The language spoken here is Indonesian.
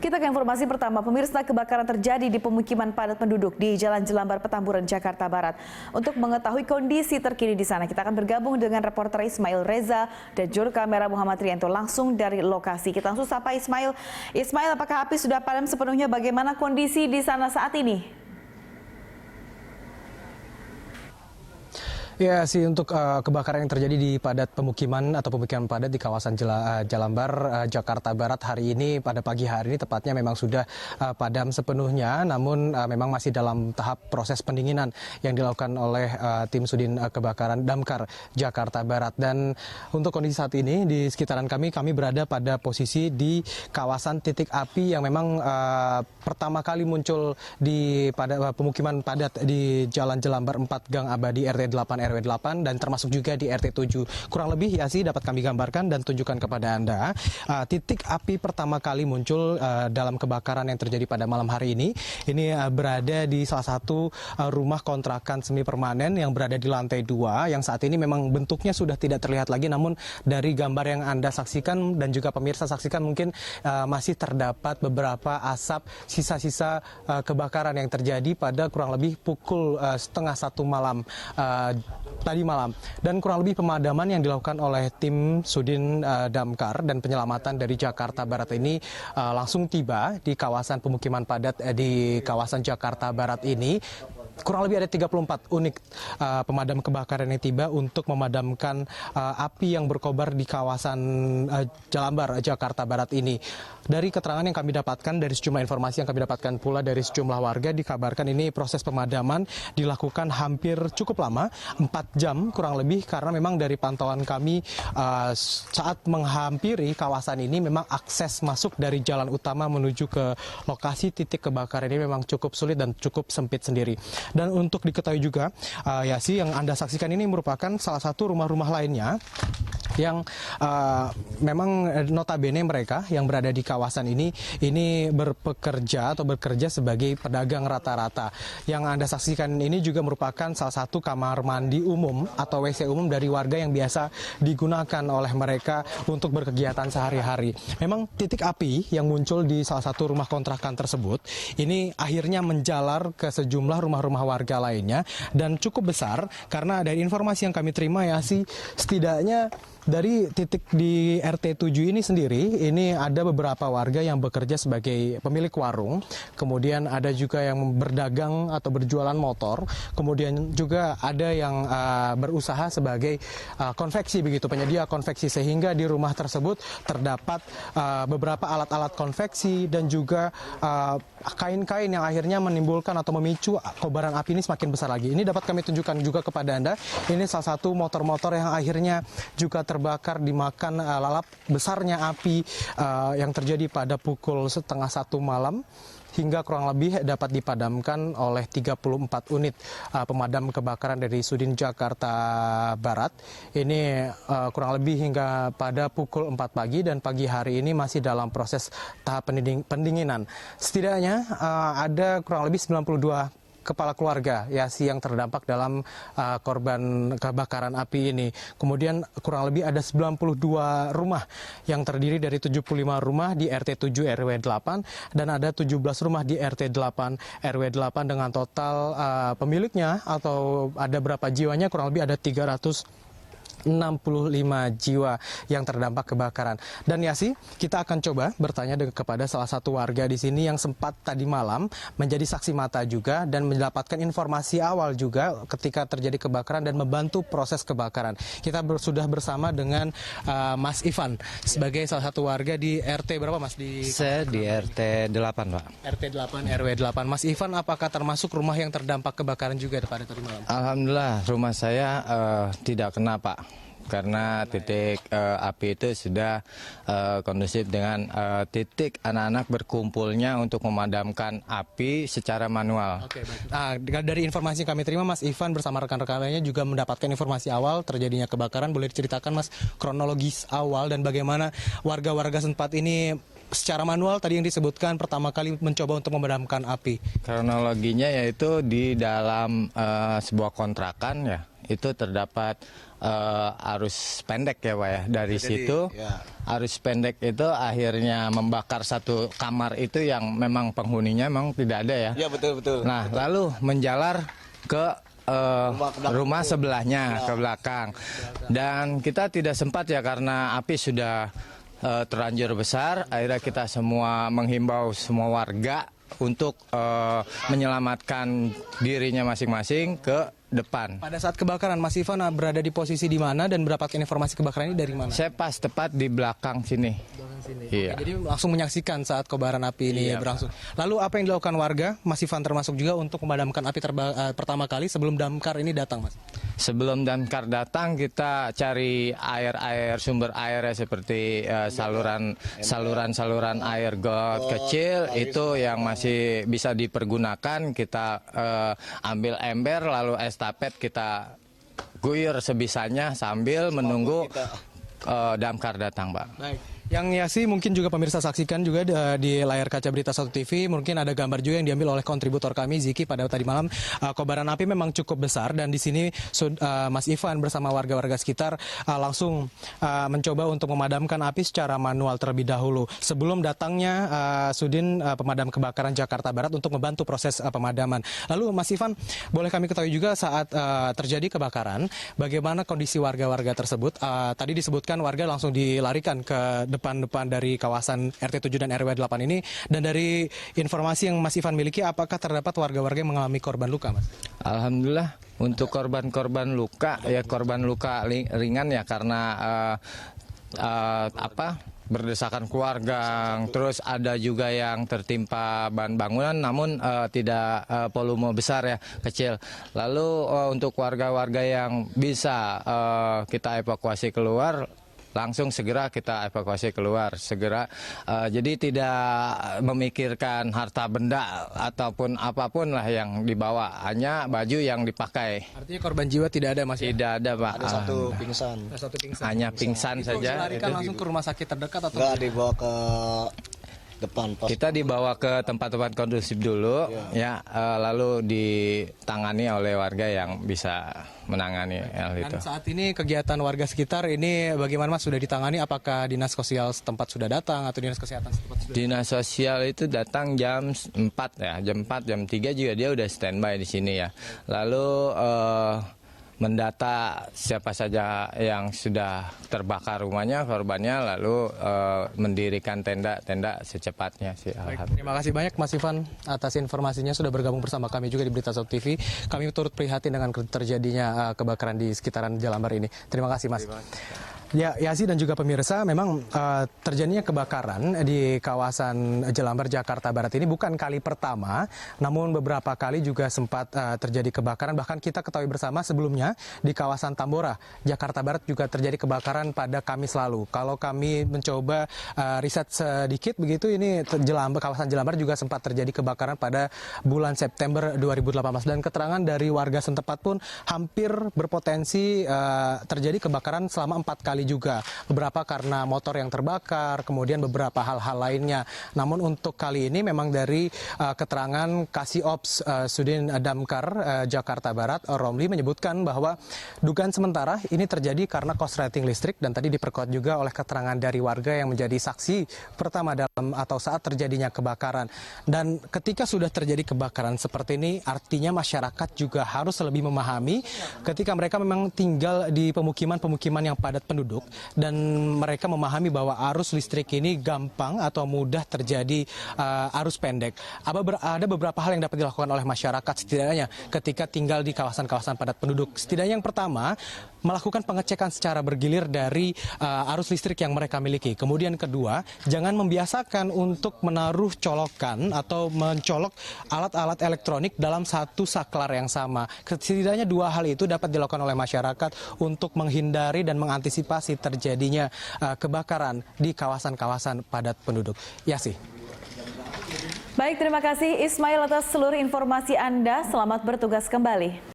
Kita ke informasi pertama. Pemirsa, kebakaran terjadi di pemukiman padat penduduk di Jalan Jelambar, Petamburan, Jakarta Barat. Untuk mengetahui kondisi terkini di sana, kita akan bergabung dengan reporter Ismail Reza dan juru kamera Muhammad Rianto langsung dari lokasi. Kita langsung sapa Ismail. Ismail, apakah api sudah padam sepenuhnya? Bagaimana kondisi di sana saat ini? Ya sih, untuk kebakaran yang terjadi di padat pemukiman atau pemukiman padat di kawasan Jelambar, Jakarta Barat hari ini pada pagi hari ini tepatnya memang sudah padam sepenuhnya, namun memang masih dalam tahap proses pendinginan yang dilakukan oleh tim Sudin Kebakaran Damkar Jakarta Barat. Dan untuk kondisi saat ini di sekitaran kami berada pada posisi di kawasan titik api yang memang pertama kali muncul di pemukiman padat di Jalan Jelambar 4 Gang Abadi RT 8 RW 8 dan termasuk juga di RT 7. Kurang lebih ya sih dapat kami gambarkan dan tunjukkan kepada Anda. Titik api pertama kali muncul dalam kebakaran yang terjadi pada malam hari ini. Ini berada di salah satu rumah kontrakan semi permanen yang berada di lantai 2 yang saat ini memang bentuknya sudah tidak terlihat lagi, namun dari gambar yang Anda saksikan dan juga pemirsa saksikan mungkin masih terdapat beberapa asap sisa-sisa kebakaran yang terjadi pada kurang lebih pukul setengah 1 malam tadi malam. Dan kurang lebih pemadaman yang dilakukan oleh tim Sudin Damkar dan penyelamatan dari Jakarta Barat ini langsung tiba di kawasan pemukiman padat di kawasan Jakarta Barat ini. Kurang lebih ada 34 unit pemadam kebakaran yang tiba untuk memadamkan api yang berkobar di kawasan Jelambar, Jakarta Barat ini. Dari keterangan yang kami dapatkan, dari sejumlah informasi yang kami dapatkan pula dari sejumlah warga, dikabarkan ini proses pemadaman dilakukan hampir cukup lama, 4 jam kurang lebih, karena memang dari pantauan kami saat menghampiri kawasan ini memang akses masuk dari jalan utama menuju ke lokasi titik kebakaran ini memang cukup sulit dan cukup sempit sendiri. Dan untuk diketahui juga, ya sih, yang Anda saksikan ini merupakan salah satu rumah-rumah lainnya yang memang notabene mereka yang berada di kawasan ini bekerja sebagai pedagang rata-rata. Yang Anda saksikan ini juga merupakan salah satu kamar mandi umum atau WC umum dari warga yang biasa digunakan oleh mereka untuk berkegiatan sehari-hari. Memang titik api yang muncul di salah satu rumah kontrakan tersebut ini akhirnya menjalar ke sejumlah rumah-rumah warga lainnya dan cukup besar, karena dari informasi yang kami terima ya sih, setidaknya dari titik di RT 7 ini sendiri, ini ada beberapa warga yang bekerja sebagai pemilik warung, kemudian ada juga yang berdagang atau berjualan motor, kemudian juga ada yang berusaha sebagai konveksi begitu, penyedia konveksi, sehingga di rumah tersebut terdapat beberapa alat-alat konveksi dan juga kain-kain yang akhirnya menimbulkan atau memicu kobaran api ini semakin besar lagi. Ini dapat kami tunjukkan juga kepada Anda. Ini salah satu motor-motor yang akhirnya juga terbakar dimakan lalap besarnya api yang terjadi pada pukul setengah 1 malam, hingga kurang lebih dapat dipadamkan oleh 34 unit pemadam kebakaran dari Sudin Jakarta Barat. Ini kurang lebih hingga pada pukul 4 pagi dan pagi hari ini masih dalam proses tahap pendinginan. Setidaknya ada kurang lebih 92 kepala keluarga ya sih yang terdampak dalam korban kebakaran api ini. Kemudian kurang lebih ada 92 rumah yang terdiri dari 75 rumah di RT 7 RW 8 dan ada 17 rumah di RT 8 RW 8 dengan total pemiliknya atau ada berapa jiwanya, kurang lebih ada 365 jiwa yang terdampak kebakaran. Dan ya sih, kita akan coba bertanya kepada salah satu warga di sini yang sempat tadi malam menjadi saksi mata juga dan mendapatkan informasi awal juga ketika terjadi kebakaran dan membantu proses kebakaran. Kita sudah bersama dengan Mas Ivan sebagai salah satu warga di RT berapa, Mas? Saya di RT 8, Pak. RT 8 RW 8. Mas Ivan, apakah termasuk rumah yang terdampak kebakaran juga pada tadi malam? Alhamdulillah, rumah saya tidak kena, Pak. Karena titik api itu sudah kondusif dengan titik anak-anak berkumpulnya untuk memadamkan api secara manual. Oke, baik. Dari informasi yang kami terima, Mas Ivan bersama rekan-rekannya juga mendapatkan informasi awal terjadinya kebakaran. Boleh diceritakan, Mas, kronologis awal dan bagaimana warga-warga setempat ini secara manual tadi yang disebutkan pertama kali mencoba untuk memadamkan api? Kronologinya yaitu di dalam sebuah kontrakan ya, itu terdapat arus pendek ya Pak ya. Dari situ arus pendek itu akhirnya membakar satu kamar itu yang memang penghuninya memang tidak ada ya. Iya betul. Nah lalu menjalar ke rumah sebelahnya ke belakang, dan kita tidak sempat ya karena api sudah terlanjur besar. Akhirnya kita semua menghimbau semua warga untuk menyelamatkan dirinya masing-masing ke depan. Pada saat kebakaran, Mas Ivan berada di posisi di mana dan mendapatkan informasi kebakaran ini dari mana? Saya pas tepat di belakang sini. Iya. Jadi langsung menyaksikan saat kobaran api ini berlangsung. Lalu apa yang dilakukan warga, Mas Ivan termasuk juga untuk memadamkan api pertama kali sebelum damkar ini datang, Mas? Sebelum damkar datang kita cari sumber air ya, seperti saluran air got kecil itu yang masih bisa dipergunakan. Kita ambil ember lalu estafet kita guyur sebisanya sambil menunggu damkar datang, Pak. Baik. Yang Yasi mungkin juga pemirsa saksikan juga di layar kaca Berita 1 TV, mungkin ada gambar juga yang diambil oleh kontributor kami Ziki pada tadi malam. Kobaran api memang cukup besar dan di sini Mas Ivan bersama warga-warga sekitar langsung mencoba untuk memadamkan api secara manual terlebih dahulu sebelum datangnya Sudin Pemadam Kebakaran Jakarta Barat untuk membantu proses pemadaman. Lalu Mas Ivan, boleh kami ketahui juga saat terjadi kebakaran, bagaimana kondisi warga-warga tersebut? Tadi disebutkan warga langsung dilarikan ke depan dari kawasan RT 7 dan RW 8 ini, dan dari informasi yang Mas Ivan miliki, apakah terdapat warga-warga yang mengalami korban luka, Mas? Alhamdulillah untuk korban luka ringan ya, karena berdesakan keluarga, terus ada juga yang tertimpa bahan bangunan namun tidak volume besar ya, kecil. Lalu untuk warga-warga yang bisa kita evakuasi keluar, langsung segera kita evakuasi keluar segera. Jadi tidak memikirkan harta benda ataupun apapun lah yang dibawa, hanya baju yang dipakai. Artinya korban jiwa tidak ada, Mas? Tidak ada, Pak. Ada satu pingsan. Hanya pingsan saja. Dilarikan langsung ke rumah sakit terdekat atau Enggak, dibawa ke depan pos. Kita dibawa ke tempat-tempat kondusif dulu ya, lalu ditangani oleh warga yang bisa menangani hal itu. Dan saat ini kegiatan warga sekitar ini bagaimana, Mas? Sudah ditangani? Apakah dinas sosial setempat sudah datang atau dinas kesehatan setempat sudah? Dinas sosial itu datang jam 4 ya, jam 4, jam 3 juga dia udah standby di sini ya. Lalu mendata siapa saja yang sudah terbakar rumahnya, korbannya, lalu mendirikan tenda-tenda secepatnya sih. Baik, terima kasih banyak Mas Ivan atas informasinya, sudah bergabung bersama kami juga di Berita 1 TV. Kami turut prihatin dengan terjadinya kebakaran di sekitaran Jelambar ini. Terima kasih, Mas. Ya, Yasi dan juga pemirsa, memang terjadinya kebakaran di kawasan Jelambar, Jakarta Barat ini bukan kali pertama, namun beberapa kali juga sempat terjadi kebakaran. Bahkan kita ketahui bersama sebelumnya di kawasan Tambora, Jakarta Barat juga terjadi kebakaran pada Kamis lalu. Kalau kami mencoba riset sedikit begitu, ini kawasan Jelambar juga sempat terjadi kebakaran pada bulan September 2018. Dan keterangan dari warga setempat pun hampir berpotensi terjadi kebakaran selama 4 kali juga, beberapa karena motor yang terbakar, kemudian beberapa hal-hal lainnya. Namun untuk kali ini memang dari keterangan Kasiops Sudin Damkar Jakarta Barat Romli menyebutkan bahwa dugaan sementara ini terjadi karena korsleting listrik, dan tadi diperkuat juga oleh keterangan dari warga yang menjadi saksi pertama dalam atau saat terjadinya kebakaran. Dan ketika sudah terjadi kebakaran seperti ini, artinya masyarakat juga harus lebih memahami ketika mereka memang tinggal di pemukiman-pemukiman yang padat penduduk, dan mereka memahami bahwa arus listrik ini gampang atau mudah terjadi arus pendek. Ada beberapa hal yang dapat dilakukan oleh masyarakat setidaknya ketika tinggal di kawasan-kawasan padat penduduk. Setidaknya yang pertama, melakukan pengecekan secara bergilir dari arus listrik yang mereka miliki. Kemudian kedua, jangan membiasakan untuk menaruh colokan atau mencolok alat-alat elektronik dalam satu saklar yang sama. Setidaknya dua hal itu dapat dilakukan oleh masyarakat untuk menghindari dan mengantisipasi terjadinya kebakaran di kawasan-kawasan padat penduduk. Ya sih. Baik, terima kasih Ismail atas seluruh informasi Anda. Selamat bertugas kembali.